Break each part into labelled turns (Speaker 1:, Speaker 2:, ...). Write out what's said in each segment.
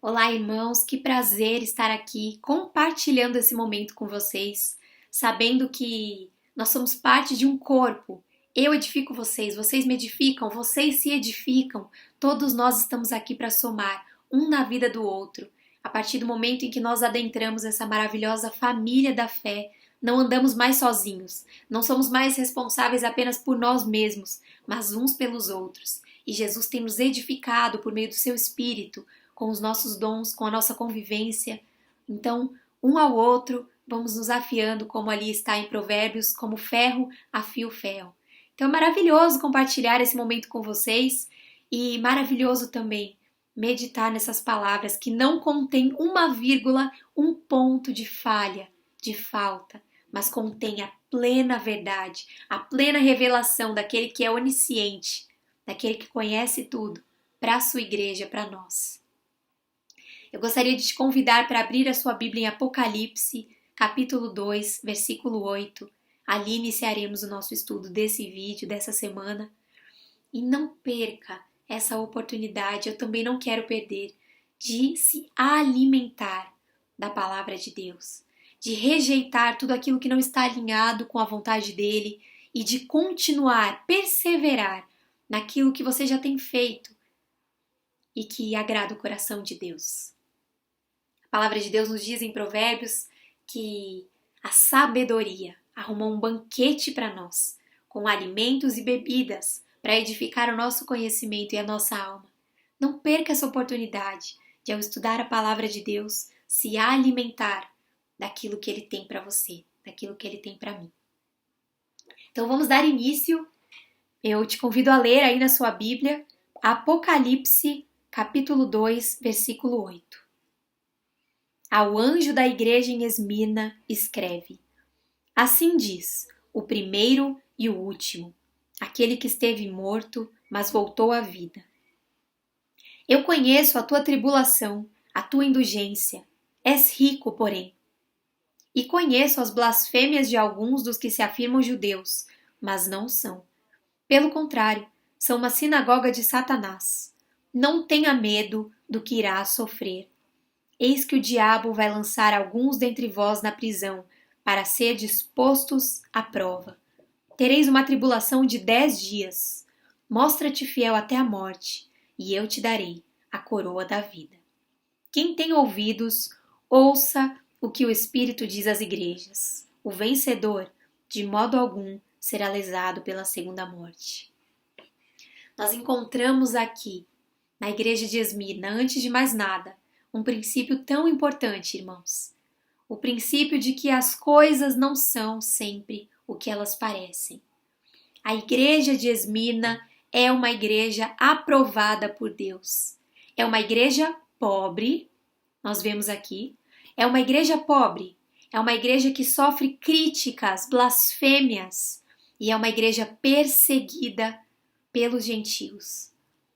Speaker 1: Olá, irmãos, que prazer estar aqui compartilhando esse momento com vocês, sabendo que nós somos parte de um corpo. Eu edifico vocês, vocês me edificam, vocês se edificam. Todos nós estamos aqui para somar um na vida do outro. A partir do momento em que nós adentramos essa maravilhosa família da fé, não andamos mais sozinhos, não somos mais responsáveis apenas por nós mesmos, mas uns pelos outros. E Jesus tem nos edificado por meio do seu Espírito, com os nossos dons, com a nossa convivência. Então, um ao outro, vamos nos afiando, como ali está em Provérbios, como ferro afia o ferro. Então é maravilhoso compartilhar esse momento com vocês e maravilhoso também meditar nessas palavras que não contêm uma vírgula, um ponto de falha, de falta, mas contém a plena verdade, a plena revelação daquele que é onisciente, daquele que conhece tudo, para a sua igreja, para nós. Eu gostaria de te convidar para abrir a sua Bíblia em Apocalipse, capítulo 2, versículo 8. Ali iniciaremos o nosso estudo desse vídeo, dessa semana. E não perca essa oportunidade, eu também não quero perder, de se alimentar da palavra de Deus, de rejeitar tudo aquilo que não está alinhado com a vontade dele e de continuar, perseverar naquilo que você já tem feito e que agrada o coração de Deus. A palavra de Deus nos diz em Provérbios que a sabedoria arrumou um banquete para nós, com alimentos e bebidas para edificar o nosso conhecimento e a nossa alma. Não perca essa oportunidade de, ao estudar a palavra de Deus, se alimentar daquilo que Ele tem para você, daquilo que Ele tem para mim. Então vamos dar início. Eu te convido a ler aí na sua Bíblia Apocalipse, capítulo 2, versículo 8. Ao anjo da igreja em Esmirna, escreve: Assim diz o primeiro e o último, aquele que esteve morto, mas voltou à vida. Eu conheço a tua tribulação, a tua indulgência. És rico, porém. E conheço as blasfêmias de alguns dos que se afirmam judeus, mas não são. Pelo contrário, são uma sinagoga de Satanás. Não tenha medo do que irá sofrer. Eis que o diabo vai lançar alguns dentre vós na prisão, para serdes postos à prova. Tereis uma tribulação de 10 dias. Mostra-te fiel até a morte, e eu te darei a coroa da vida. Quem tem ouvidos, ouça o que o Espírito diz às igrejas. O vencedor, de modo algum, será lesado pela segunda morte. Nós encontramos aqui, na igreja de Esmirna, antes de mais nada, um princípio tão importante, irmãos. O princípio de que as coisas não são sempre o que elas parecem. A igreja de Esmirna é uma igreja aprovada por Deus. É uma igreja pobre, nós vemos aqui. É uma igreja pobre. É uma igreja que sofre críticas, blasfêmias. E é uma igreja perseguida pelos gentios,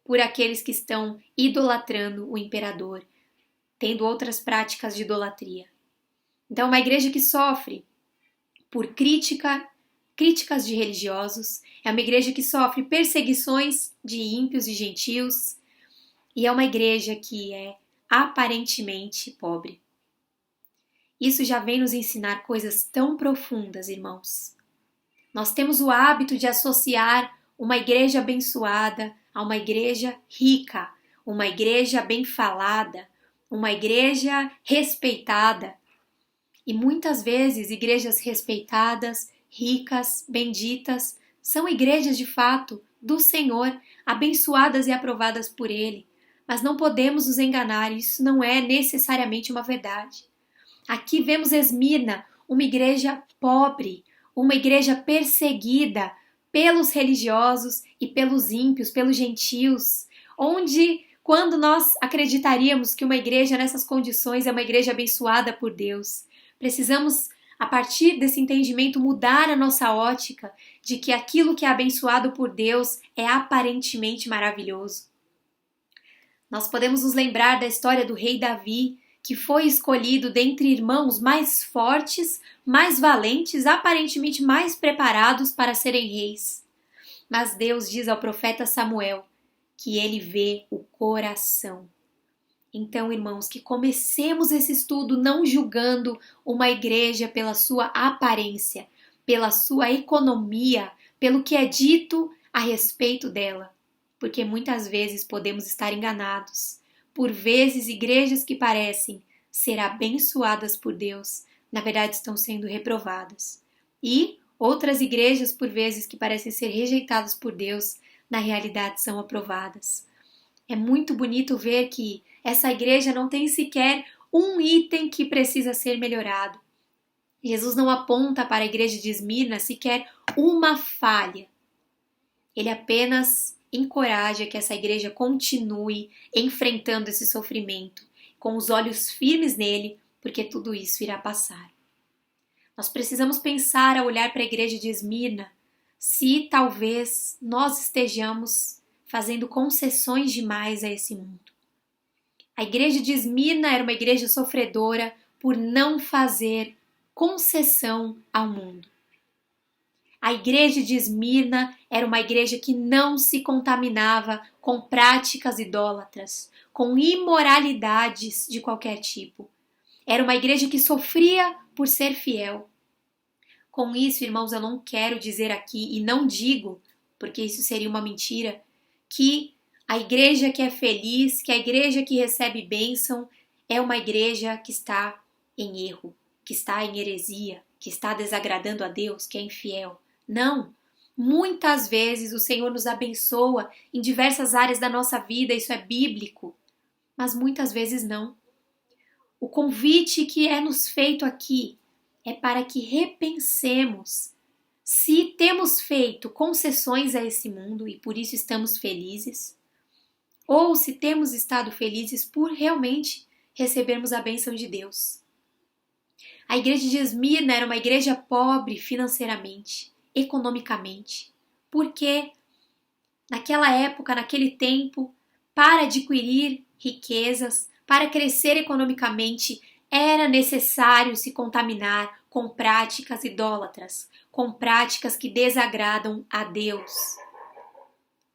Speaker 1: por aqueles que estão idolatrando o imperador, tendo outras práticas de idolatria. Então, é uma igreja que sofre por críticas de religiosos, é uma igreja que sofre perseguições de ímpios e gentios, e é uma igreja que é aparentemente pobre. Isso já vem nos ensinar coisas tão profundas, irmãos. Nós temos o hábito de associar uma igreja abençoada a uma igreja rica, uma igreja bem falada, uma igreja respeitada. E muitas vezes igrejas respeitadas, ricas, benditas, são igrejas de fato do Senhor, abençoadas e aprovadas por Ele. Mas não podemos nos enganar, isso não é necessariamente uma verdade. Aqui vemos Esmirna, uma igreja pobre, uma igreja perseguida pelos religiosos e pelos ímpios, pelos gentios, onde, quando nós acreditaríamos que uma igreja nessas condições é uma igreja abençoada por Deus, precisamos, a partir desse entendimento, mudar a nossa ótica de que aquilo que é abençoado por Deus é aparentemente maravilhoso. Nós podemos nos lembrar da história do rei Davi, que foi escolhido dentre irmãos mais fortes, mais valentes, aparentemente mais preparados para serem reis. Mas Deus diz ao profeta Samuel que ele vê o coração. Então, irmãos, que comecemos esse estudo não julgando uma igreja pela sua aparência, pela sua economia, pelo que é dito a respeito dela, porque muitas vezes podemos estar enganados. Por vezes, igrejas que parecem ser abençoadas por Deus, na verdade estão sendo reprovadas. E outras igrejas, por vezes, que parecem ser rejeitadas por Deus, na realidade são aprovadas. É muito bonito ver que essa igreja não tem sequer um item que precisa ser melhorado. Jesus não aponta para a igreja de Esmirna sequer uma falha. Ele apenas encoraja que essa igreja continue enfrentando esse sofrimento, com os olhos firmes nele, porque tudo isso irá passar. Nós precisamos pensar ao olhar para a igreja de Esmirna se talvez nós estejamos fazendo concessões demais a esse mundo. A igreja de Esmirna era uma igreja sofredora por não fazer concessão ao mundo. A igreja de Esmirna era uma igreja que não se contaminava com práticas idólatras, com imoralidades de qualquer tipo. Era uma igreja que sofria por ser fiel. Com isso, irmãos, eu não quero dizer aqui, e não digo, porque isso seria uma mentira, que a igreja que é feliz, que a igreja que recebe bênção, é uma igreja que está em erro, que está em heresia, que está desagradando a Deus, que é infiel. Não! Muitas vezes o Senhor nos abençoa em diversas áreas da nossa vida, isso é bíblico, mas muitas vezes não. O convite que é nos feito aqui é para que repensemos se temos feito concessões a esse mundo e por isso estamos felizes, ou se temos estado felizes por realmente recebermos a bênção de Deus. A igreja de Esmirna era uma igreja pobre financeiramente, economicamente, porque naquela época, naquele tempo, para adquirir riquezas, para crescer economicamente, era necessário se contaminar com práticas idólatras, com práticas que desagradam a Deus.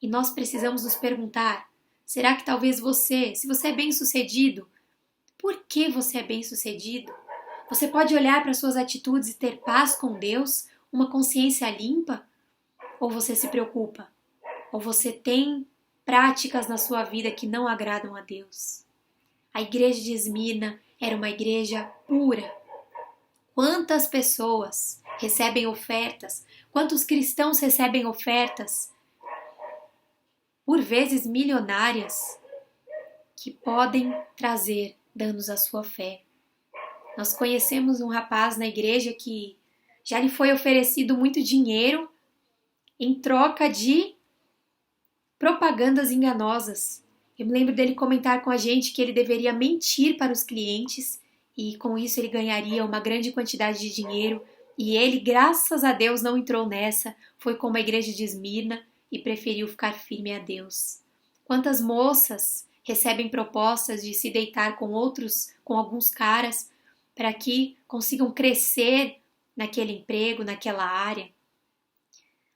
Speaker 1: E nós precisamos nos perguntar, será que talvez você, se você é bem-sucedido, por que você é bem-sucedido? Você pode olhar para suas atitudes e ter paz com Deus, uma consciência limpa? Ou você se preocupa? Ou você tem práticas na sua vida que não agradam a Deus? A igreja de Esmirna era uma igreja pura. Quantas pessoas recebem ofertas? Quantos cristãos recebem ofertas? Por vezes milionárias, que podem trazer danos à sua fé. Nós conhecemos um rapaz na igreja que já lhe foi oferecido muito dinheiro em troca de propagandas enganosas. Eu me lembro dele comentar com a gente que ele deveria mentir para os clientes e com isso ele ganharia uma grande quantidade de dinheiro. E ele, graças a Deus, não entrou nessa, foi como a igreja de Esmirna e preferiu ficar firme a Deus. Quantas moças recebem propostas de se deitar com alguns caras, para que consigam crescer naquele emprego, naquela área.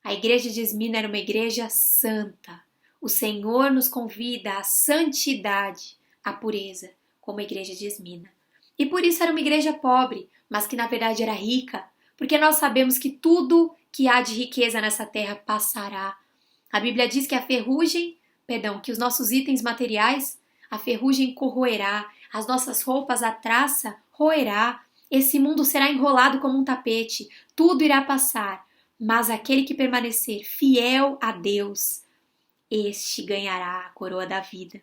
Speaker 1: A igreja de Esmirna era uma igreja santa. O Senhor nos convida à santidade, à pureza, como a igreja de Esmirna. E por isso era uma igreja pobre, mas que na verdade era rica, porque nós sabemos que tudo que há de riqueza nessa terra passará. A Bíblia diz que que os nossos itens materiais, a ferrugem corroerá, as nossas roupas, a traça roerá, esse mundo será enrolado como um tapete, tudo irá passar, mas aquele que permanecer fiel a Deus, este ganhará a coroa da vida.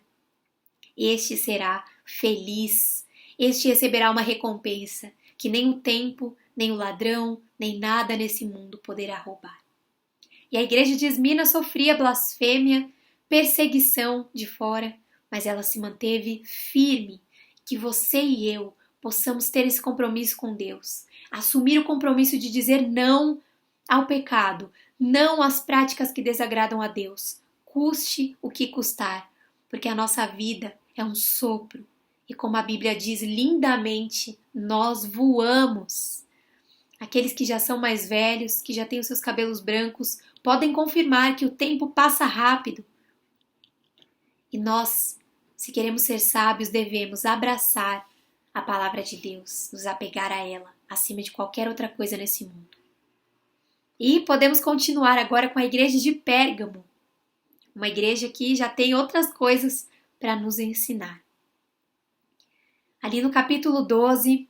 Speaker 1: Este será feliz, este receberá uma recompensa que nem o tempo, nem o ladrão, nem nada nesse mundo poderá roubar. E a igreja de Esmirna sofria blasfêmia, perseguição de fora, mas ela se manteve firme. Que você e eu possamos ter esse compromisso com Deus, assumir o compromisso de dizer não ao pecado, não às práticas que desagradam a Deus, custe o que custar, porque a nossa vida é um sopro e como a Bíblia diz lindamente, nós voamos. Aqueles que já são mais velhos, que já têm os seus cabelos brancos, podem confirmar que o tempo passa rápido e nós Se queremos ser sábios, devemos abraçar a palavra de Deus, nos apegar a ela, acima de qualquer outra coisa nesse mundo. E podemos continuar agora com a igreja de Pérgamo, uma igreja que já tem outras coisas para nos ensinar. Ali no capítulo 12,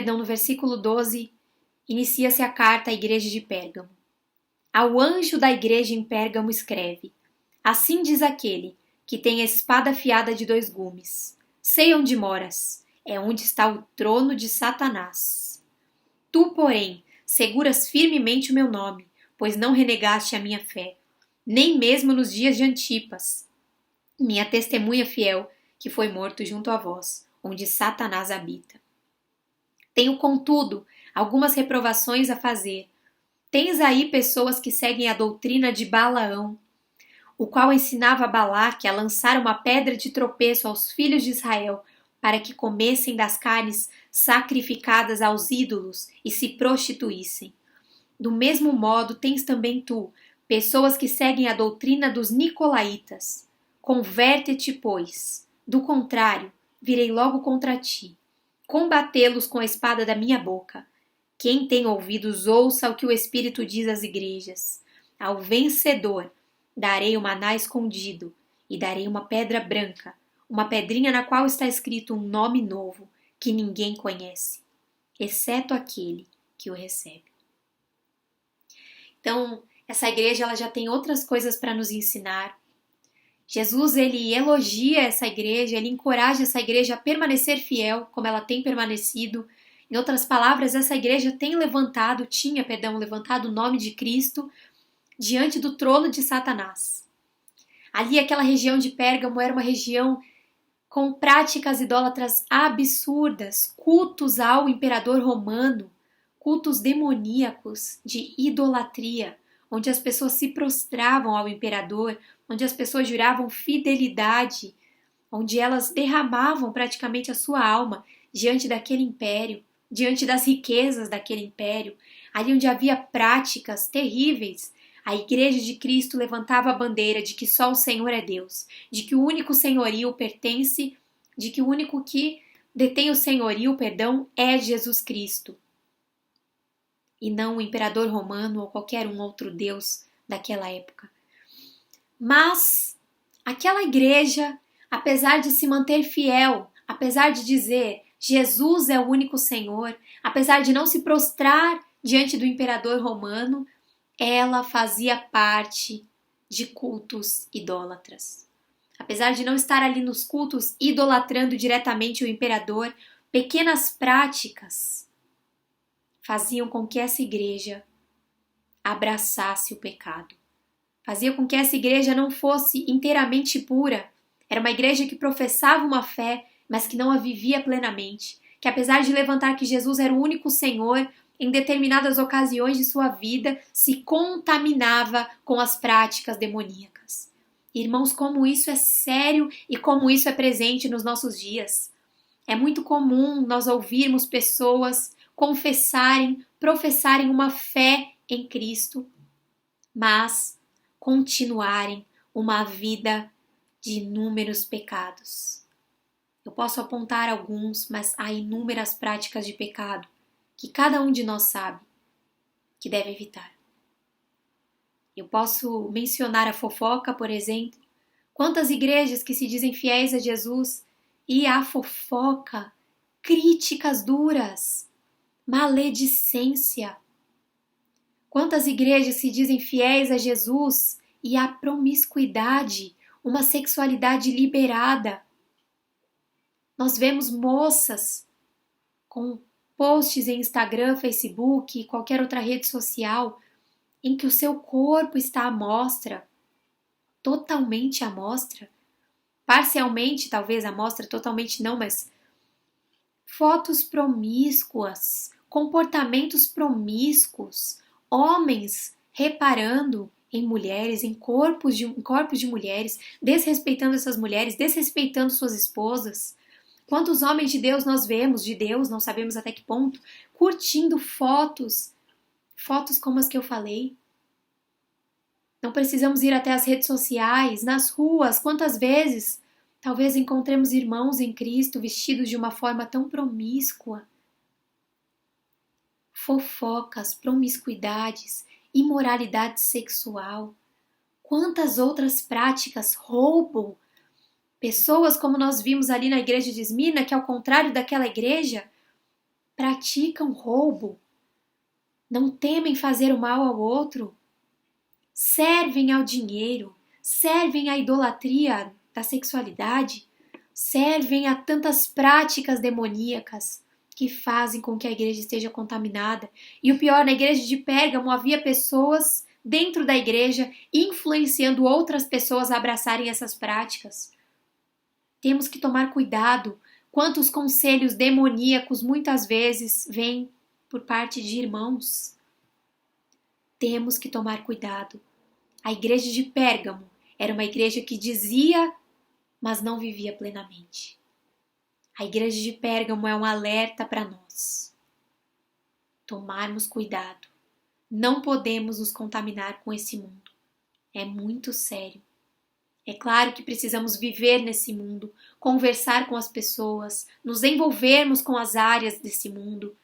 Speaker 1: no versículo 12, inicia-se a carta à igreja de Pérgamo. Ao anjo da igreja em Pérgamo escreve: Assim diz aquele que tem a espada afiada de 2 gumes. Sei onde moras, é onde está o trono de Satanás. Tu, porém, seguras firmemente o meu nome, pois não renegaste a minha fé, nem mesmo nos dias de Antipas, minha testemunha fiel, que foi morto junto a vós, onde Satanás habita. Tenho, contudo, algumas reprovações a fazer. Tens aí pessoas que seguem a doutrina de Balaão, o qual ensinava a Balaque a lançar uma pedra de tropeço aos filhos de Israel, para que comessem das carnes sacrificadas aos ídolos e se prostituíssem. Do mesmo modo tens também tu, pessoas que seguem a doutrina dos nicolaítas. Converte-te, pois. Do contrário, virei logo contra ti. Combatê-los com a espada da minha boca. Quem tem ouvidos, ouça o que o Espírito diz às igrejas. Ao vencedor darei o maná escondido, e darei uma pedra branca, uma pedrinha na qual está escrito um nome novo, que ninguém conhece, exceto aquele que o recebe. Então, essa igreja ela já tem outras coisas para nos ensinar. Jesus, ele elogia essa igreja, ele encoraja essa igreja a permanecer fiel, como ela tem permanecido. Em outras palavras, essa igreja tinha levantado o nome de Cristo diante do trono de Satanás. Ali, aquela região de Pérgamo era uma região com práticas idólatras absurdas, cultos ao imperador romano, cultos demoníacos de idolatria, onde as pessoas se prostravam ao imperador, onde as pessoas juravam fidelidade, onde elas derramavam praticamente a sua alma diante daquele império, diante das riquezas daquele império, ali onde havia práticas terríveis. A Igreja de Cristo levantava a bandeira de que só o Senhor é Deus, de que o único senhorio pertence, de que o único que detém o senhorio, é Jesus Cristo, e não o imperador romano ou qualquer um outro Deus daquela época. Mas aquela igreja, apesar de se manter fiel, apesar de dizer Jesus é o único Senhor, apesar de não se prostrar diante do imperador romano, ela fazia parte de cultos idólatras. Apesar de não estar ali nos cultos idolatrando diretamente o imperador, pequenas práticas faziam com que essa igreja abraçasse o pecado. Fazia com que essa igreja não fosse inteiramente pura. Era uma igreja que professava uma fé, mas que não a vivia plenamente. Que apesar de levantar que Jesus era o único Senhor, em determinadas ocasiões de sua vida, se contaminava com as práticas demoníacas. Irmãos, como isso é sério e como isso é presente nos nossos dias. É muito comum nós ouvirmos pessoas professarem uma fé em Cristo, mas continuarem uma vida de inúmeros pecados. Eu posso apontar alguns, mas há inúmeras práticas de pecado que cada um de nós sabe que deve evitar. Eu posso mencionar a fofoca, por exemplo. Quantas igrejas que se dizem fiéis a Jesus e a fofoca, críticas duras, maledicência. Quantas igrejas se dizem fiéis a Jesus e a promiscuidade, uma sexualidade liberada. Nós vemos moças com posts em Instagram, Facebook e qualquer outra rede social em que o seu corpo está à mostra, totalmente à mostra, parcialmente talvez à mostra, totalmente não, mas fotos promíscuas, comportamentos promíscuos, homens reparando em mulheres, em corpos de mulheres, desrespeitando essas mulheres, desrespeitando suas esposas. Quantos homens de Deus nós vemos, de Deus, não sabemos até que ponto, curtindo fotos como as que eu falei. Não precisamos ir até as redes sociais, nas ruas, quantas vezes Talvez encontremos irmãos em Cristo vestidos de uma forma tão promíscua. Fofocas, promiscuidades, imoralidade sexual. Quantas outras práticas, roubo. Pessoas como nós vimos ali na igreja de Esmirna, que ao contrário daquela igreja, praticam roubo. Não temem fazer o mal ao outro. Servem ao dinheiro, servem à idolatria da sexualidade, servem a tantas práticas demoníacas que fazem com que a igreja esteja contaminada. E o pior, na igreja de Pérgamo havia pessoas dentro da igreja influenciando outras pessoas a abraçarem essas práticas. Temos que tomar cuidado. Quantos conselhos demoníacos muitas vezes vêm por parte de irmãos. Temos que tomar cuidado. A igreja de Pérgamo era uma igreja que dizia, mas não vivia plenamente. A igreja de Pérgamo é um alerta para nós. Tomarmos cuidado. Não podemos nos contaminar com esse mundo. É muito sério. É claro que precisamos viver nesse mundo, conversar com as pessoas, nos envolvermos com as áreas desse mundo,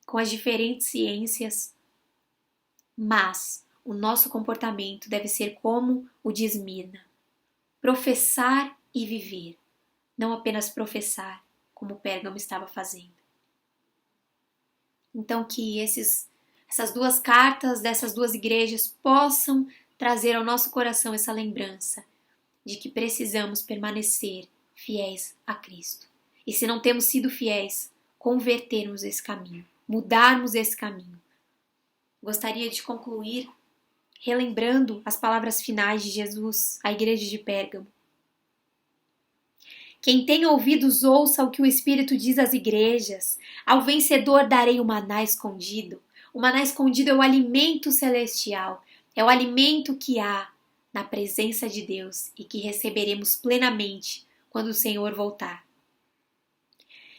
Speaker 1: com as diferentes ciências. Mas o nosso comportamento deve ser como o de Esmirna. Professar e viver. Não apenas professar, como Pérgamo estava fazendo. Então que essas duas cartas dessas duas igrejas possam trazer ao nosso coração essa lembrança de que precisamos permanecer fiéis a Cristo. E se não temos sido fiéis, convertermos esse caminho, mudarmos esse caminho. Gostaria de concluir relembrando as palavras finais de Jesus à igreja de Pérgamo. Quem tem ouvidos ouça o que o Espírito diz às igrejas. Ao vencedor darei o maná escondido. O maná escondido é o alimento celestial, é o alimento que há na presença de Deus e que receberemos plenamente quando o Senhor voltar.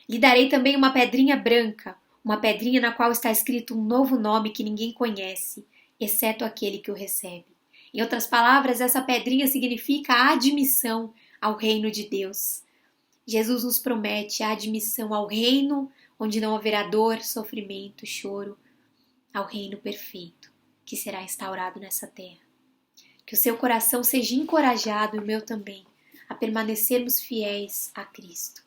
Speaker 1: Lhe darei também uma pedrinha branca, uma pedrinha na qual está escrito um novo nome que ninguém conhece, exceto aquele que o recebe. Em outras palavras, essa pedrinha significa a admissão ao reino de Deus. Jesus nos promete a admissão ao reino onde não haverá dor, sofrimento, choro, ao reino perfeito que será instaurado nessa terra. Que o seu coração seja encorajado, e o meu também, a permanecermos fiéis a Cristo.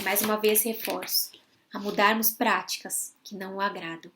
Speaker 1: Mais uma vez reforço, a mudarmos práticas que não o agradam.